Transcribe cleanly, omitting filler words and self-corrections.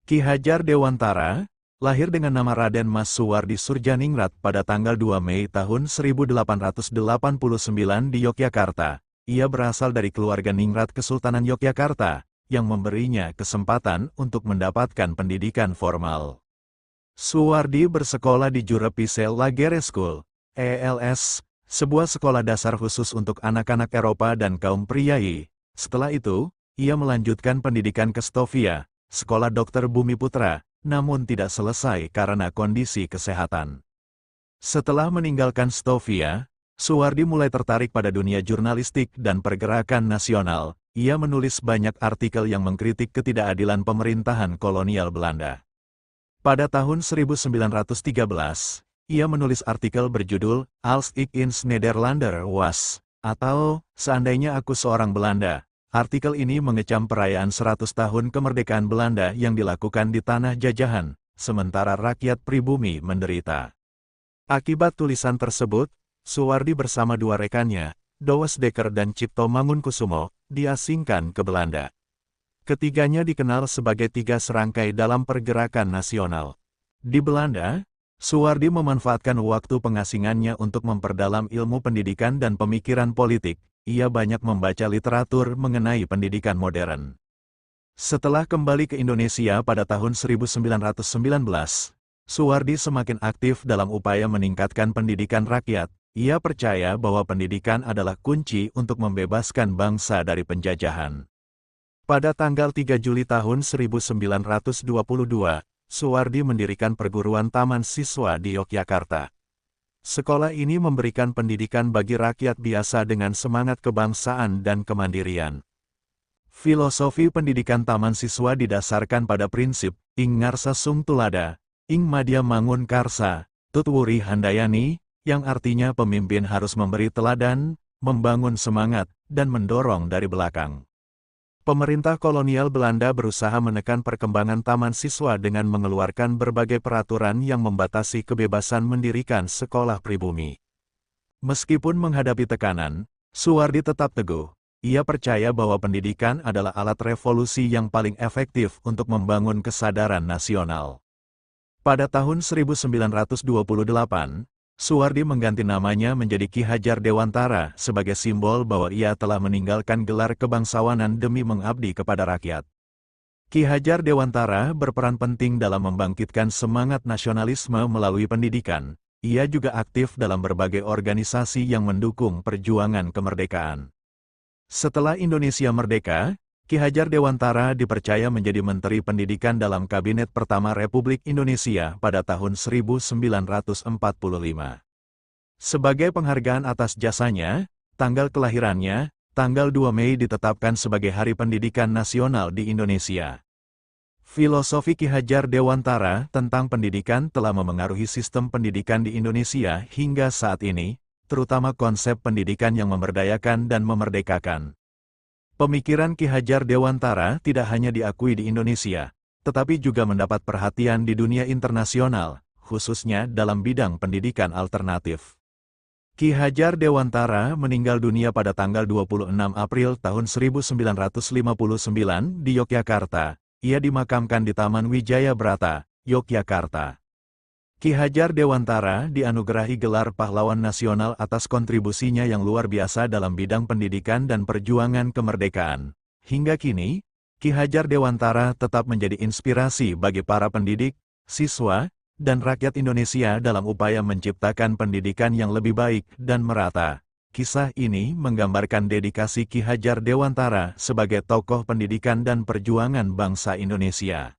Ki Hajar Dewantara, lahir dengan nama Raden Mas Suwardi Surjaningrat pada tanggal 2 Mei tahun 1889 di Yogyakarta. Ia berasal dari keluarga ningrat Kesultanan Yogyakarta, yang memberinya kesempatan untuk mendapatkan pendidikan formal. Suwardi bersekolah di Jurepise Lagere School, ELS, sebuah sekolah dasar khusus untuk anak-anak Eropa dan kaum priai. Setelah itu, ia melanjutkan pendidikan ke Stovia, Sekolah Dokter Bumiputra, namun tidak selesai karena kondisi kesehatan. Setelah meninggalkan Stovia, Suwardi mulai tertarik pada dunia jurnalistik dan pergerakan nasional. Ia menulis banyak artikel yang mengkritik ketidakadilan pemerintahan kolonial Belanda. Pada tahun 1913, ia menulis artikel berjudul Als ik in Nederlander was, atau Seandainya Aku Seorang Belanda. Artikel ini mengecam perayaan 100 tahun kemerdekaan Belanda yang dilakukan di tanah jajahan, sementara rakyat pribumi menderita. Akibat tulisan tersebut, Suwardi bersama dua rekannya, Douwes Dekker dan Cipto Mangunkusumo, diasingkan ke Belanda. Ketiganya dikenal sebagai tiga serangkai dalam pergerakan nasional. Di Belanda, Suwardi memanfaatkan waktu pengasingannya untuk memperdalam ilmu pendidikan dan pemikiran politik. Ia banyak membaca literatur mengenai pendidikan modern. Setelah kembali ke Indonesia pada tahun 1919, Suwardi semakin aktif dalam upaya meningkatkan pendidikan rakyat. Ia percaya bahwa pendidikan adalah kunci untuk membebaskan bangsa dari penjajahan. Pada tanggal 3 Juli tahun 1922, Suwardi mendirikan perguruan taman siswa di Yogyakarta. Sekolah ini memberikan pendidikan bagi rakyat biasa dengan semangat kebangsaan dan kemandirian. Filosofi pendidikan taman siswa didasarkan pada prinsip, ing ngarsa sung tulada, ing madya mangun karsa, tutwuri handayani, yang artinya pemimpin harus memberi teladan, membangun semangat, dan mendorong dari belakang. Pemerintah kolonial Belanda berusaha menekan perkembangan taman siswa dengan mengeluarkan berbagai peraturan yang membatasi kebebasan mendirikan sekolah pribumi. Meskipun menghadapi tekanan, Suwardi tetap teguh. Ia percaya bahwa pendidikan adalah alat revolusi yang paling efektif untuk membangun kesadaran nasional. Pada tahun 1928, Suwardi mengganti namanya menjadi Ki Hajar Dewantara sebagai simbol bahwa ia telah meninggalkan gelar kebangsawanan demi mengabdi kepada rakyat. Ki Hajar Dewantara berperan penting dalam membangkitkan semangat nasionalisme melalui pendidikan. Ia juga aktif dalam berbagai organisasi yang mendukung perjuangan kemerdekaan. Setelah Indonesia merdeka, Ki Hajar Dewantara dipercaya menjadi Menteri Pendidikan dalam Kabinet pertama Republik Indonesia pada tahun 1945. Sebagai penghargaan atas jasanya, tanggal kelahirannya, tanggal 2 Mei ditetapkan sebagai Hari Pendidikan Nasional di Indonesia. Filosofi Ki Hajar Dewantara tentang pendidikan telah memengaruhi sistem pendidikan di Indonesia hingga saat ini, terutama konsep pendidikan yang memberdayakan dan memerdekakan. Pemikiran Ki Hajar Dewantara tidak hanya diakui di Indonesia, tetapi juga mendapat perhatian di dunia internasional, khususnya dalam bidang pendidikan alternatif. Ki Hajar Dewantara meninggal dunia pada tanggal 26 April tahun 1959 di Yogyakarta. Ia dimakamkan di Taman Wijaya Brata, Yogyakarta. Ki Hajar Dewantara dianugerahi gelar pahlawan nasional atas kontribusinya yang luar biasa dalam bidang pendidikan dan perjuangan kemerdekaan. Hingga kini, Ki Hajar Dewantara tetap menjadi inspirasi bagi para pendidik, siswa, dan rakyat Indonesia dalam upaya menciptakan pendidikan yang lebih baik dan merata. Kisah ini menggambarkan dedikasi Ki Hajar Dewantara sebagai tokoh pendidikan dan perjuangan bangsa Indonesia.